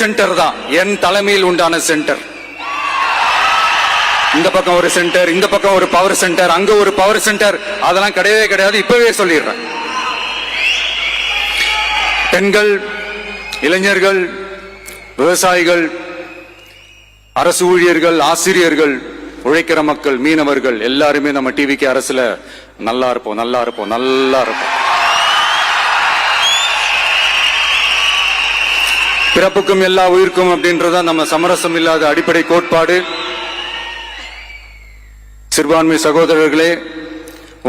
Centre தான் என் தலைமையில் உண்டான சென்டர். இந்த பக்கம் ஒரு சென்டர், இந்த பக்கம் ஒரு பவர் சென்டர், அங்க ஒரு பவர் சென்டர், அதெல்லாம் கிடையவே கிடையாது. இப்பவே சொல்லிடுறேன். பெண்கள், இளைஞர்கள், விவசாயிகள், அரசு ஊழியர்கள், ஆசிரியர்கள், உழைக்கிற மக்கள், மீனவர்கள் எல்லாருமே நம்ம டிவிக்கு அரசுல நல்லா இருப்போம், நல்லா இருப்போம், நல்லா இருப்போம். பிறப்புக்கும் எல்லா உயிர்க்கும் அப்படின்றத நம்ம சமரசம் இல்லாத அடிப்படை கோட்பாடு. சிறுபான்மை சகோதரர்களே,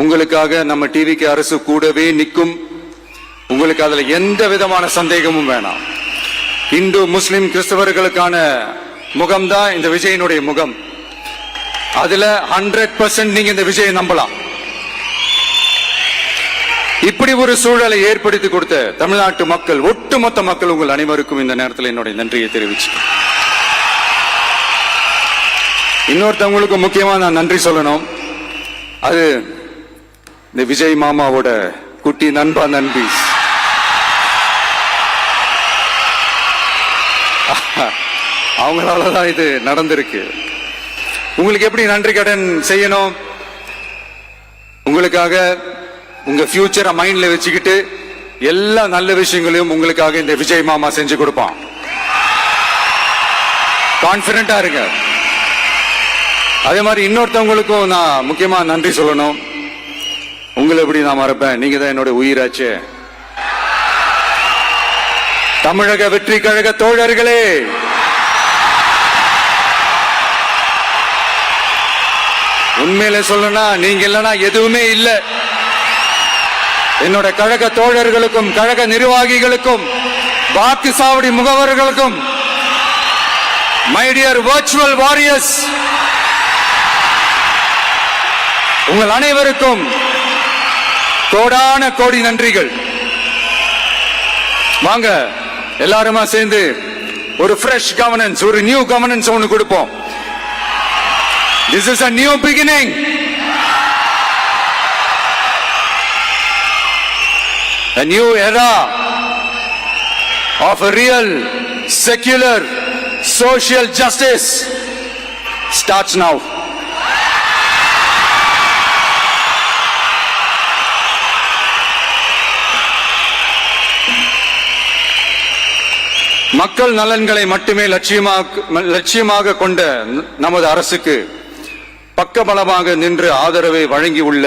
உங்களுக்காக நம்ம டிவிக்கு அரசு கூடவே நிற்கும். உங்களுக்கு அதுல எந்த விதமான சந்தேகமும் வேணாம். இந்து, முஸ்லிம், கிறிஸ்தவர்களுக்கான முகம்தான் இந்த விஜயனுடைய முகம். அதுல 100% நீங்க இந்த விஜயை நம்பலாம். இப்படி ஒரு சூழலை ஏற்படுத்தி கொடுத்த தமிழ்நாட்டு மக்கள், ஒட்டுமொத்த மக்கள், உங்கள் அனைவருக்கும் இந்த நேரத்தில் என்னுடைய நன்றியை தெரிவிச்சு, இன்னொருத்தவங்களுக்கு முக்கியமா நான் நன்றி சொல்லணும். அது இந்த விஜய் மாமாவோட குட்டி நண்பா, நண்பி. அவங்களாலதான் இது நடந்திருக்கு. உங்களுக்கு எப்படி நன்றி கடன் செய்யணும்? உங்களுக்காக உங்க ஃபியூச்சரை மைண்ட்ல வச்சுக்கிட்டு எல்லா நல்ல விஷயங்களையும் உங்களுக்காக இந்த விஜய் மாமா செஞ்சு கொடுப்பான். கான்பிடண்டா இருங்க. அதே மாதிரி இன்னொருத்தவங்களுக்கும் நான் முக்கியமா நன்றி சொல்லணும். உங்களை எப்படி நான் மறப்பேன்? நீங்க தான் என்னோட உயிராச்சு. தமிழக வெற்றி கழக தோழர்களே, உண்மையில சொல்லணும்னா நீங்க இல்லைன்னா எதுவுமே இல்லை. என்னோட கழக தோழர்களுக்கும், கழக நிர்வாகிகளுக்கும், வாக்கு சாவடி முகவர்களுக்கும், மை டியர் வர்ச்சுவல் வாரியர்ஸ், உங்கள் அனைவருக்கும் கோடான கோடி நன்றிகள். வாங்க எல்லாருமா சேர்ந்து ஒரு ஃப்ரெஷ் கவர்னன்ஸ், ஒரு நியூ கவர்னன்ஸ் ஒன்று கொடுப்போம். This is a new beginning. A new era of a real, secular, social justice starts now. மக்கள் நலன்களை மட்டுமே லட்சியமாக கொண்ட நமது அரசுக்கு பக்கபலமாக நின்று ஆதரவை வழங்கியுள்ள